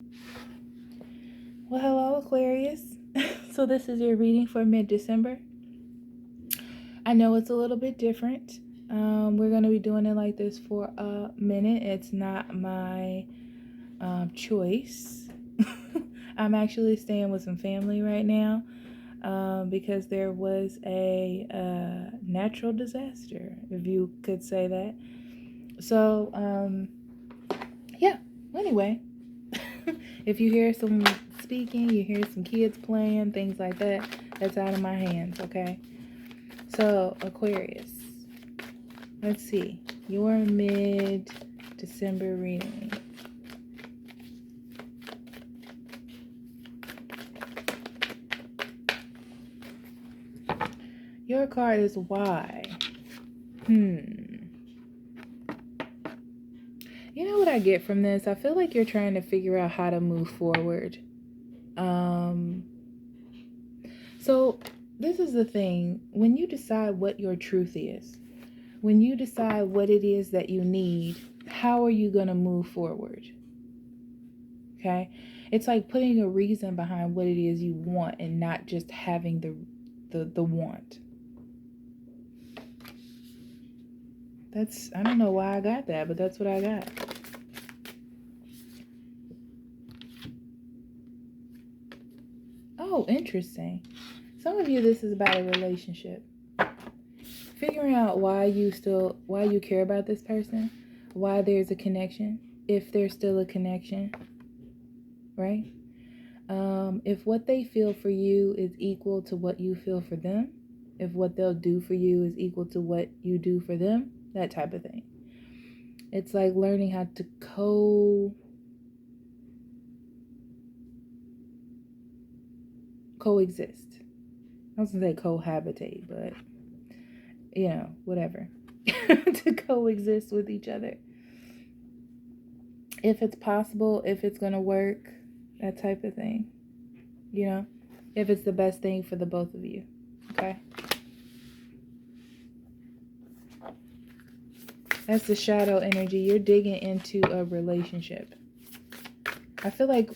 Well, hello, Aquarius. So this is your reading for mid-December. I know it's a little bit different. We're going to be doing it like this for a minute. It's not my choice. I'm actually staying with some family right now because there was a natural disaster, if you could say that. So, yeah. Anyway, if you hear some speaking, you hear some kids playing, things like that, that's out of my hands, okay? So, Aquarius, let's see, your mid-December reading. Your card is why. You know what I get from this? I feel like you're trying to figure out how to move forward. So this is the thing. When you decide what your truth is, when you decide what it is that you need, how are you going to move forward? Okay? It's like putting a reason behind what it is you want and not just having the want. I don't know why I got that, but that's what I got. Oh, interesting. Some of you, this is about a relationship. Figuring out why you care about this person, why there's a connection, if there's still a connection, right? If what they feel for you is equal to what you feel for them, if what they'll do for you is equal to what you do for them, that type of thing. It's like learning how to coexist. I was going to say cohabitate, but, whatever. To coexist with each other. If it's possible, if it's going to work, that type of thing. If it's the best thing for the both of you. Okay? That's the shadow energy. You're digging into a relationship. I feel like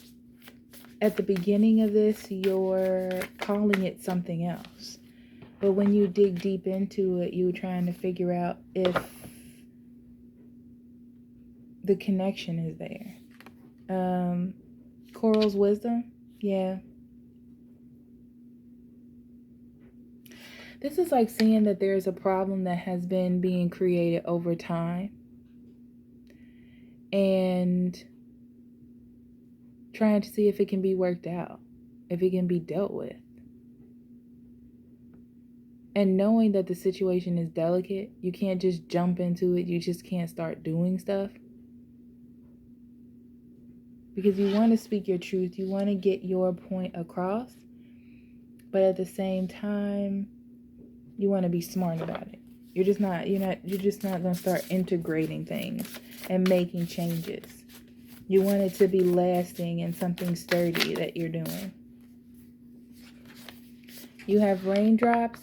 at the beginning of this, you're calling it something else. But when you dig deep into it, you're trying to figure out if the connection is there. Coral's wisdom. Yeah. This is like seeing that there's a problem that has been being created over time. And trying to see if it can be worked out, if it can be dealt with. And knowing that the situation is delicate, you can't just jump into it. You just can't start doing stuff. Because you want to speak your truth. You want to get your point across. But at the same time, you want to be smart about it. You're just not going to start integrating things and making changes. You want it to be lasting and something sturdy that you're doing. You have raindrops.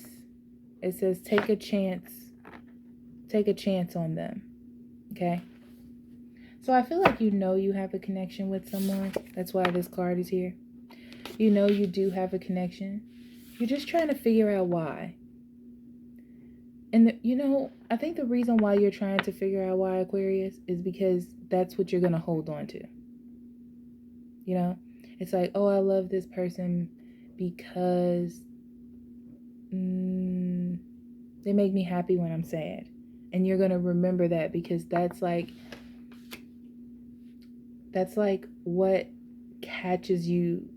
It says take a chance. Take a chance on them. Okay? So I feel like you have a connection with someone. That's why this card is here. You do have a connection. You're just trying to figure out why. And, I think the reason why you're trying to figure out why, Aquarius, is because that's what you're going to hold on to. It's like, oh, I love this person because they make me happy when I'm sad. And you're going to remember that because that's like what catches you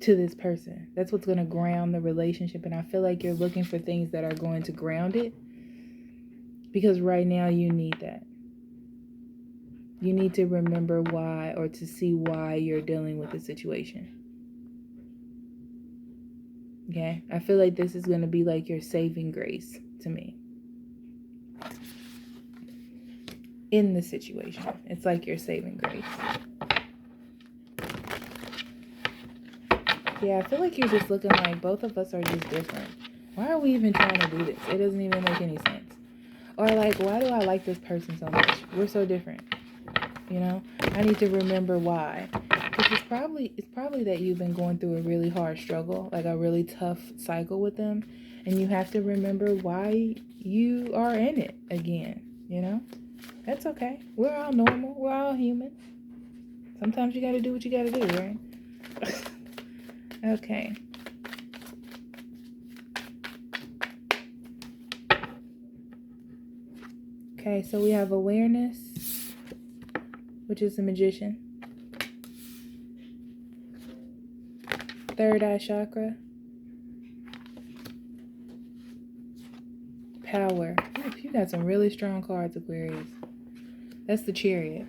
to this person. That's what's going to ground the relationship. And I feel like you're looking for things that are going to ground it because right now you need that. You need to remember why or to see why you're dealing with the situation. Okay? I feel like this is going to be like your saving grace to me. In the situation. It's like your saving grace. Yeah, I feel like you're just looking like both of us are just different. Why are we even trying to do this? It doesn't even make any sense. Or like, why do I like this person so much? We're so different. I need to remember why. Because it's probably that you've been going through a really hard struggle, like a really tough cycle with them, and you have to remember why you are in it again, you know? That's okay. We're all normal. We're all human. Sometimes you got to do what you got to do, right? Okay. Okay, so we have awareness, which is the magician. Third eye chakra. Power. Ooh, you got some really strong cards, Aquarius. That's the Chariot.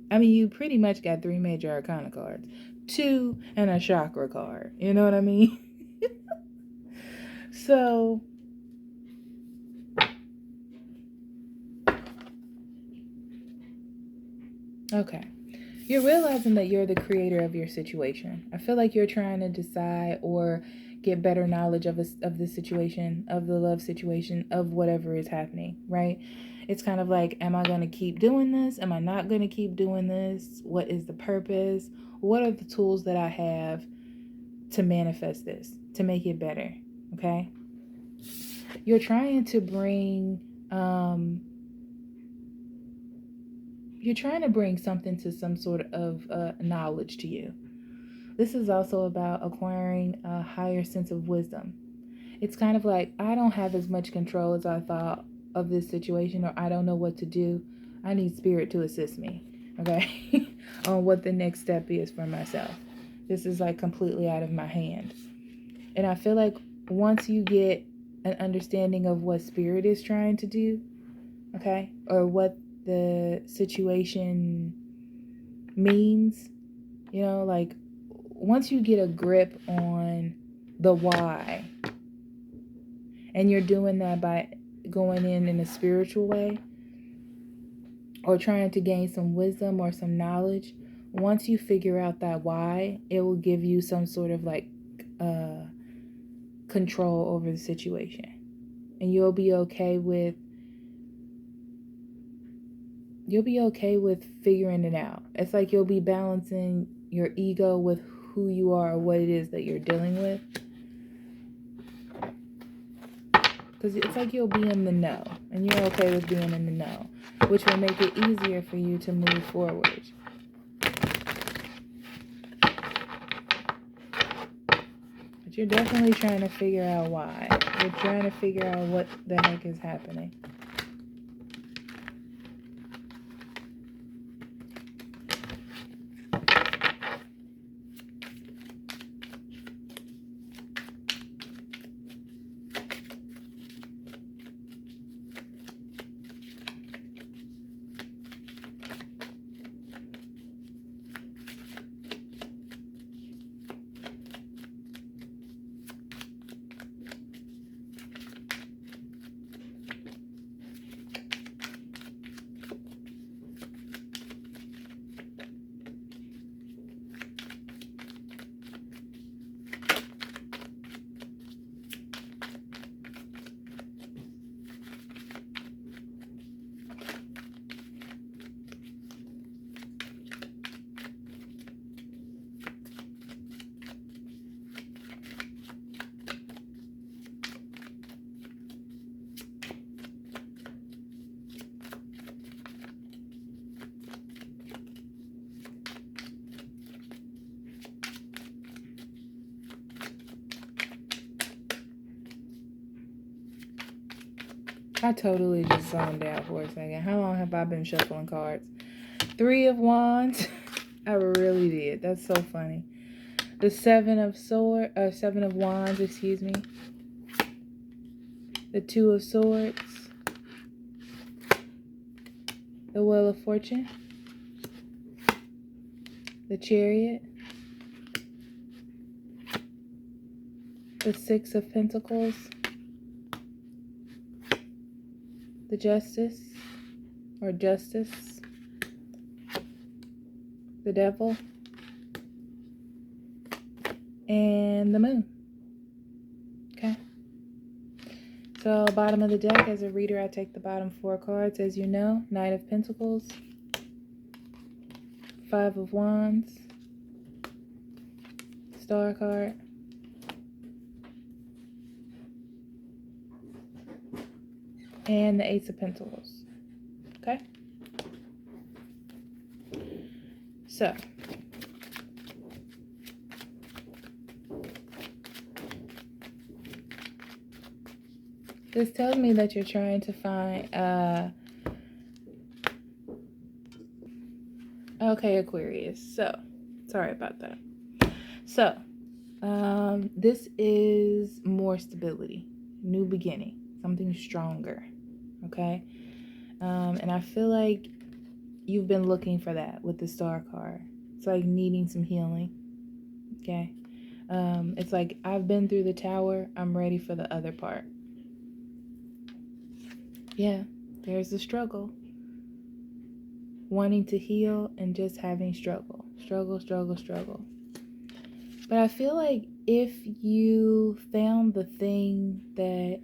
I mean, you pretty much got 3 major arcana cards. 2 and a chakra card. You know what I mean? So, okay. You're realizing that you're the creator of your situation. I feel like you're trying to decide or get better knowledge of the situation, of the love situation, of whatever is happening, right? It's kind of like, am I going to keep doing this? Am I not going to keep doing this? What is the purpose? What are the tools that I have to manifest this, to make it better, okay? You're trying to bring something to some sort of knowledge to you. This is also about acquiring a higher sense of wisdom. It's kind of like, I don't have as much control as I thought of this situation, or I don't know what to do. I need spirit to assist me, okay? On what the next step is for myself. This is like completely out of my hand. And I feel like once you get an understanding of what spirit is trying to do, okay, or what the situation means, you know, like once you get a grip on the why, and you're doing that by going in a spiritual way, or trying to gain some wisdom or some knowledge, once you figure out that why, it will give you some sort of like control over the situation, and you'll be okay with figuring it out. It's like you'll be balancing your ego with who you are, or what it is that you're dealing with. Because it's like you'll be in the know, and you're okay with being in the know, which will make it easier for you to move forward. But you're definitely trying to figure out why. You're trying to figure out what the heck is happening. I totally just zoned out for a second. How long have I been shuffling cards? 3 of Wands. I really did. That's so funny. The 7 of Wands, excuse me. The 2 of Swords. The Wheel of Fortune. The Chariot. The 6 of Pentacles. The Justice, or Justice, the Devil, and the Moon. Okay. So, bottom of the deck, as a reader, I take the bottom 4 cards, as you know. Knight of Pentacles, Five of Wands, Star card, and the Ace of Pentacles. Okay? So, this tells me that you're trying to find, okay, Aquarius. So, sorry about that. So, this is more stability, new beginning, something stronger. Okay? And I feel like you've been looking for that with the Star card. It's like needing some healing. Okay? It's like, I've been through the Tower. I'm ready for the other part. Yeah, there's the struggle. Wanting to heal and just having struggle. Struggle. But I feel like if you found the thing that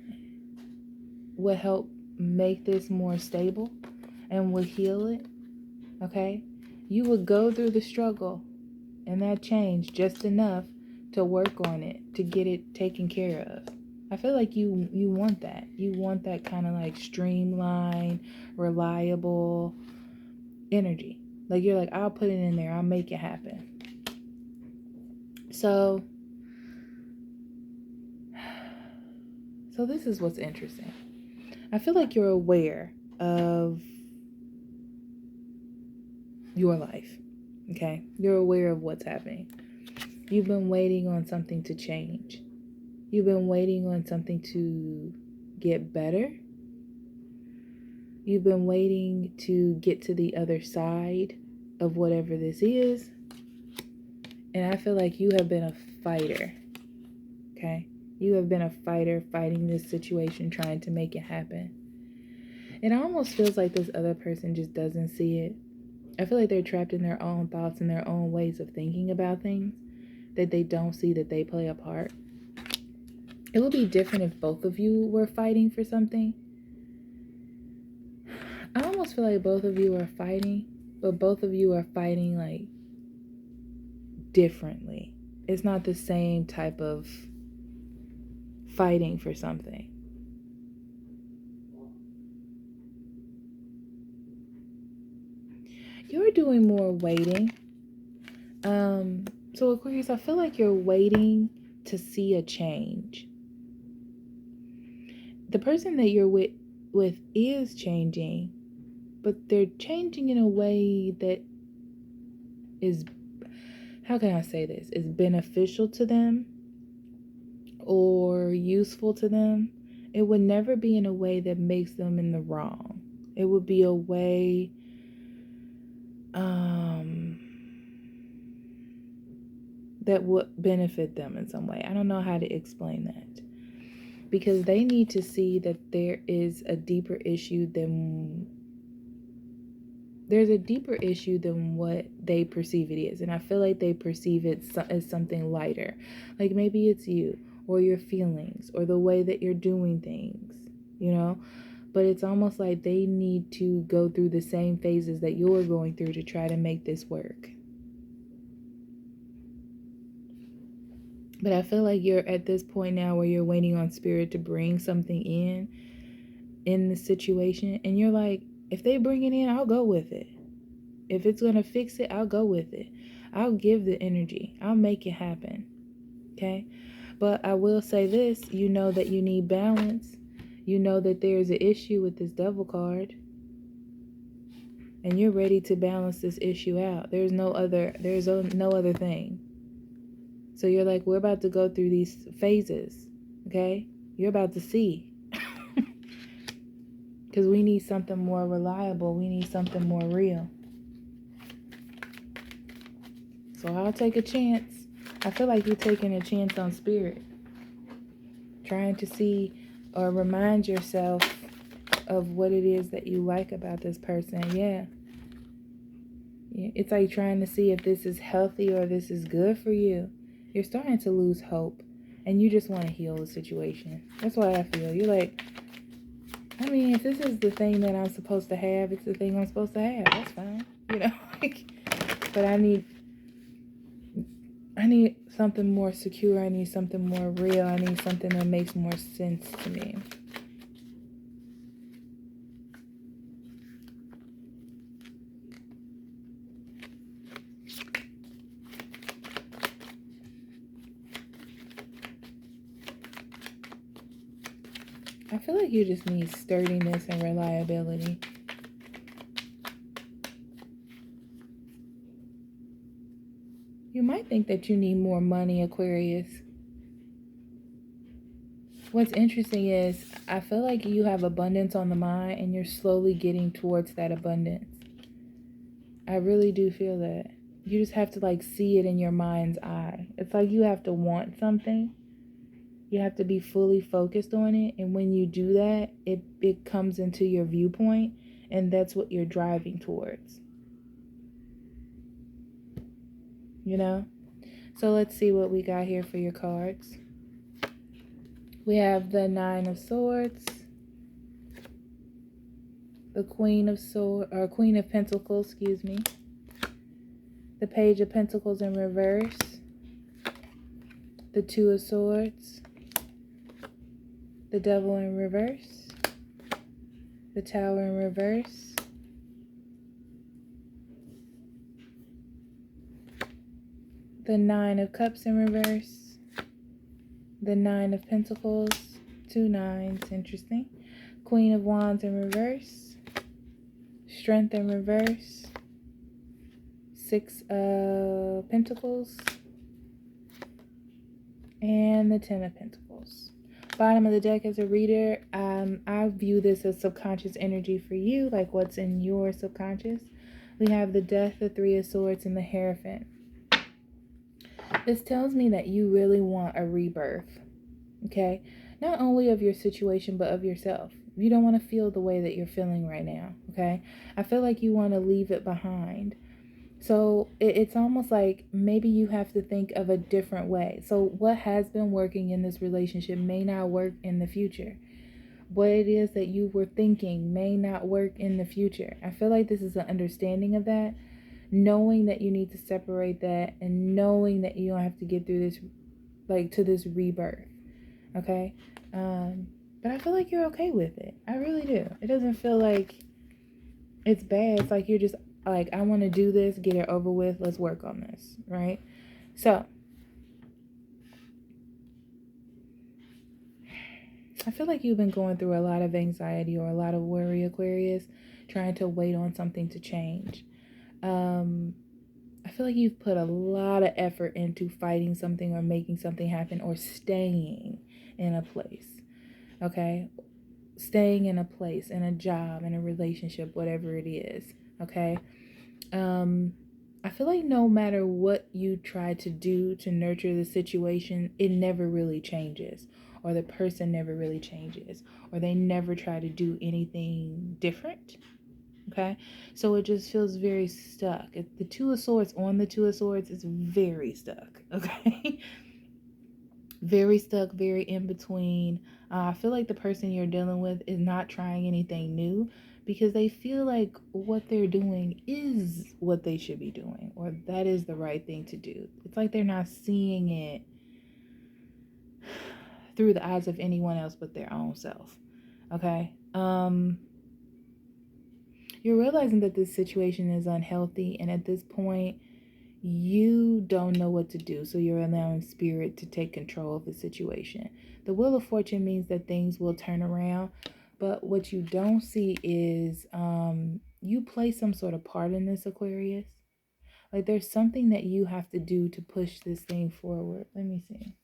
would help make this more stable and would heal it, okay, you would go through the struggle and that change just enough to work on it, to get it taken care of. I feel like you want that. You want that kind of like streamlined, reliable energy. Like you're like, I'll put it in there. I'll make it happen. So this is what's interesting. I feel like you're aware of your life. Okay? You're aware of what's happening. You've been waiting on something to change. You've been waiting on something to get better. You've been waiting to get to the other side of whatever this is. And I feel like you have been a fighter. Okay? You have been a fighter fighting this situation, trying to make it happen. It almost feels like this other person just doesn't see it. I feel like they're trapped in their own thoughts and their own ways of thinking about things, that they don't see that they play a part. It would be different if both of you were fighting for something. I almost feel like both of you are fighting, but both of you are fighting like differently. It's not the same type of fighting for something. You're doing more waiting. So Aquarius, I feel like you're waiting to see a change. The person that you're with is changing, but they're changing in a way that is, how can I say this, is beneficial to them or useful to them. It would never be in a way that makes them in the wrong. It would be a way that would benefit them in some way. I don't know how to explain that. Because they need to see that there is a deeper issue than what they perceive it is. And I feel like they perceive it as something lighter. Like maybe it's you or your feelings or the way that you're doing things, you know? But it's almost like they need to go through the same phases that you're going through to try to make this work. But I feel like you're at this point now where you're waiting on spirit to bring something in the situation. And you're like, if they bring it in, I'll go with it. If it's going to fix it, I'll go with it. I'll give the energy. I'll make it happen. Okay? But I will say this, you know that you need balance. You know that there's an issue with this Devil card. And you're ready to balance this issue out. There's no other thing. So you're like, we're about to go through these phases, okay? You're about to see. Because we need something more reliable. We need something more real. So I'll take a chance. I feel like you're taking a chance on spirit. Trying to see or remind yourself of what it is that you like about this person. Yeah. It's like trying to see if this is healthy or this is good for you. You're starting to lose hope, and you just want to heal the situation. That's what I feel. You're like, I mean, if this is the thing that I'm supposed to have, it's the thing I'm supposed to have. That's fine. You know, like, But I need something more secure. I need something more real. I need something that makes more sense to me. I feel like you just need sturdiness and reliability. You might think that you need more money, Aquarius. What's interesting is I feel like you have abundance on the mind and you're slowly getting towards that abundance. I really do feel that. You just have to like see it in your mind's eye. It's like you have to want something. You have to be fully focused on it. And when you do that, it comes into your viewpoint. And that's what you're driving towards. You know? So let's see what we got here for your cards. We have the Nine of Swords. The Queen of Pentacles, excuse me. The Page of Pentacles in reverse. The Two of Swords. The Devil in reverse. The Tower in reverse. The Nine of Cups in reverse. The Nine of Pentacles. 2 nines, interesting. Queen of Wands in reverse. Strength in reverse. 6 of Pentacles. And the 10 of Pentacles. Bottom of the deck as a reader, I view this as subconscious energy for you, like what's in your subconscious. We have the Death, the Three of Swords, and the Hierophant. This tells me that you really want a rebirth, okay? Not only of your situation, but of yourself. You don't want to feel the way that you're feeling right now, okay? I feel like you want to leave it behind. So it's almost like maybe you have to think of a different way. So what has been working in this relationship may not work in the future. What it is that you were thinking may not work in the future. I feel like this is an understanding of that, knowing that you need to separate that, and knowing that you don't have to get through this, like, to this rebirth, okay? But I feel like you're okay with it. I really do. It doesn't feel like it's bad. It's like you're just like, I want to do this, get it over with, let's work on this, right? So I feel like you've been going through a lot of anxiety or a lot of worry, Aquarius, trying to wait on something to change. I feel like you've put a lot of effort into fighting something or making something happen or staying in a place, okay? Staying in a place, in a job, in a relationship, whatever it is, okay? I feel like no matter what you try to do to nurture the situation, it never really changes, or the person never really changes, or they never try to do anything different. Okay, so it just feels very stuck. The Two of Swords on the Two of Swords is very stuck. Okay, very stuck, very in between. I feel like the person you're dealing with is not trying anything new because they feel like what they're doing is what they should be doing, or that is the right thing to do. It's like they're not seeing it through the eyes of anyone else but their own self. Okay. You're realizing that this situation is unhealthy, and at this point, you don't know what to do, so you're allowing spirit to take control of the situation. The Wheel of Fortune means that things will turn around, but what you don't see is you play some sort of part in this, Aquarius. Like there's something that you have to do to push this thing forward. Let me see.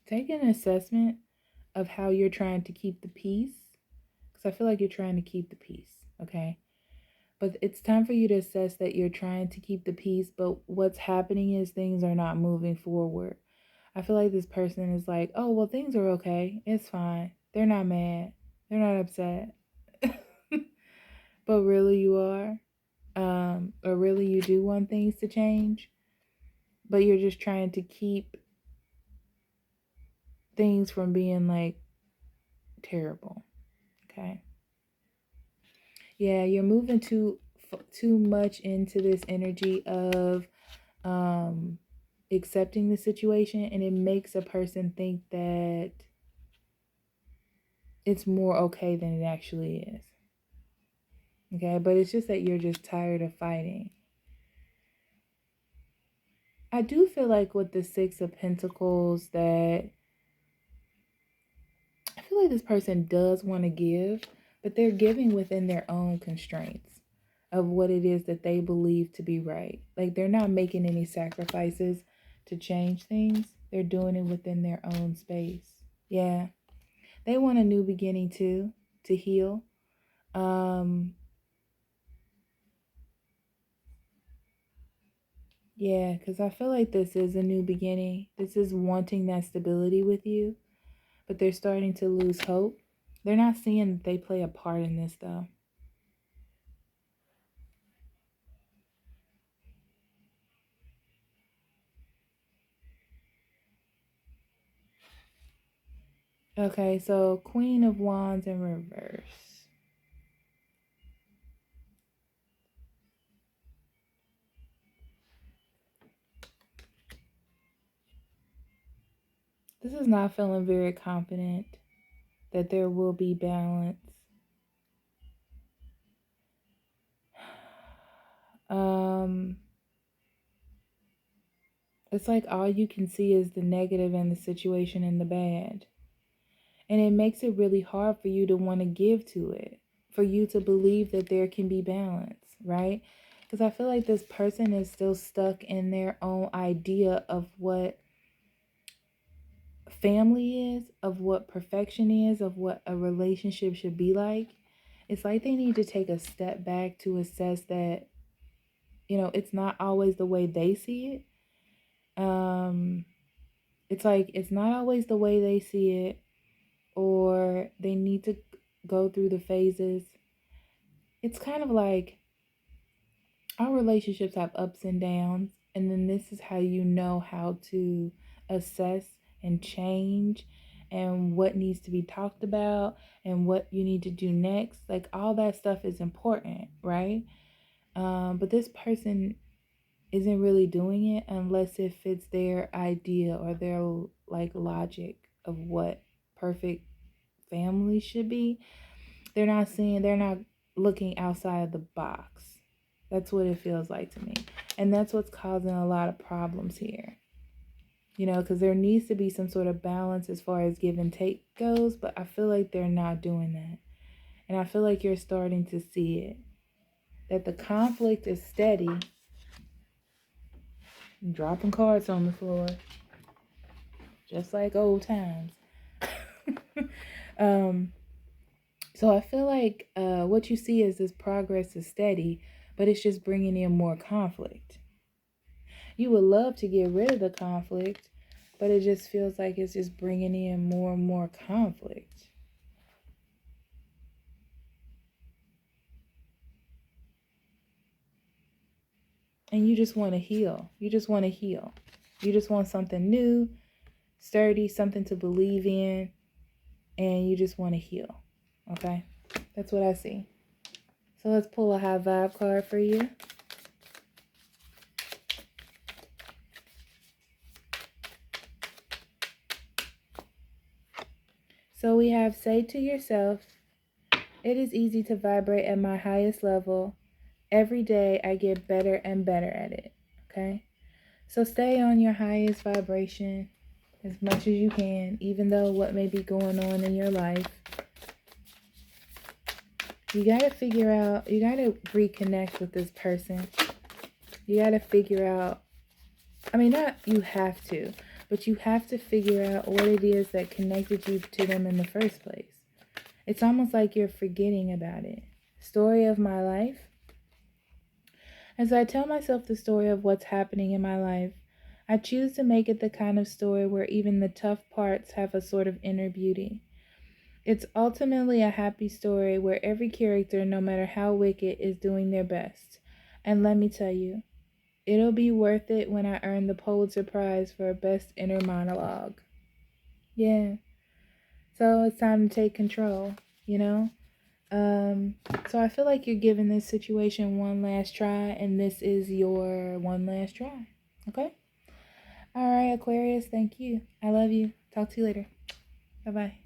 Take an assessment of how you're trying to keep the peace, because I feel like you're trying to keep the peace, okay? But it's time for you to assess that you're trying to keep the peace, but what's happening is things are not moving forward. I feel like this person is like, oh, well, things are okay. It's fine. They're not mad. They're not upset. But really you are. Or really you do want things to change. But you're just trying to keep things from being like terrible. Okay. Yeah, you're moving too much into this energy of accepting the situation, and it makes a person think that it's more okay than it actually is. Okay, but it's just that you're just tired of fighting. I do feel like with the Six of Pentacles that I feel like this person does want to give, but they're giving within their own constraints of what it is that they believe to be right. Like they're not making any sacrifices to change things. They're doing it within their own space. Yeah. They want a new beginning too, to heal. Yeah, because I feel like this is a new beginning. This is wanting that stability with you, but they're starting to lose hope. They're not seeing that they play a part in this though. Okay, so Queen of Wands in reverse. This is not feeling very confident that there will be balance. It's like all you can see is the negative in the situation and the bad. And it makes it really hard for you to want to give to it, for you to believe that there can be balance, right? Because I feel like this person is still stuck in their own idea of what family is, of what perfection is, of what a relationship should be like. It's like they need to take a step back to assess that, it's not always the way they see it. It's like it's not always the way they see it, or they need to go through the phases. It's kind of like our relationships have ups and downs, and then this is how you know how to assess and change and what needs to be talked about and what you need to do next. Like all that stuff is important, right? But this person isn't really doing it unless it fits their idea or their like logic of what perfect family should be. They're not looking outside the box. That's what it feels like to me. And that's what's causing a lot of problems here. Because there needs to be some sort of balance as far as give and take goes, but I feel like they're not doing that. And I feel like you're starting to see it. That the conflict is steady. Dropping cards on the floor. Just like old times. So I feel like what you see is this progress is steady, but it's just bringing in more conflict. You would love to get rid of the conflict, but it just feels like it's just bringing in more and more conflict. And you just want to heal. You just want to heal. You just want something new, sturdy, something to believe in, and you just want to heal. Okay? That's what I see. So let's pull a high vibe card for you. So we have say to yourself, it is easy to vibrate at my highest level. Every day I get better and better at it. Okay? So stay on your highest vibration as much as you can, even though what may be going on in your life. You got to figure out, you got to reconnect with this person. You got to figure out, not you have to, but you have to figure out what it is that connected you to them in the first place. It's almost like you're forgetting about it. Story of my life. As I tell myself the story of what's happening in my life, I choose to make it the kind of story where even the tough parts have a sort of inner beauty. It's ultimately a happy story where every character, no matter how wicked, is doing their best. And let me tell you, it'll be worth it when I earn the Pulitzer Prize for Best Inner Monologue. Yeah. So it's time to take control, you know? So I feel like you're giving this situation one last try, and this is your one last try. Okay? All right, Aquarius, thank you. I love you. Talk to you later. Bye bye.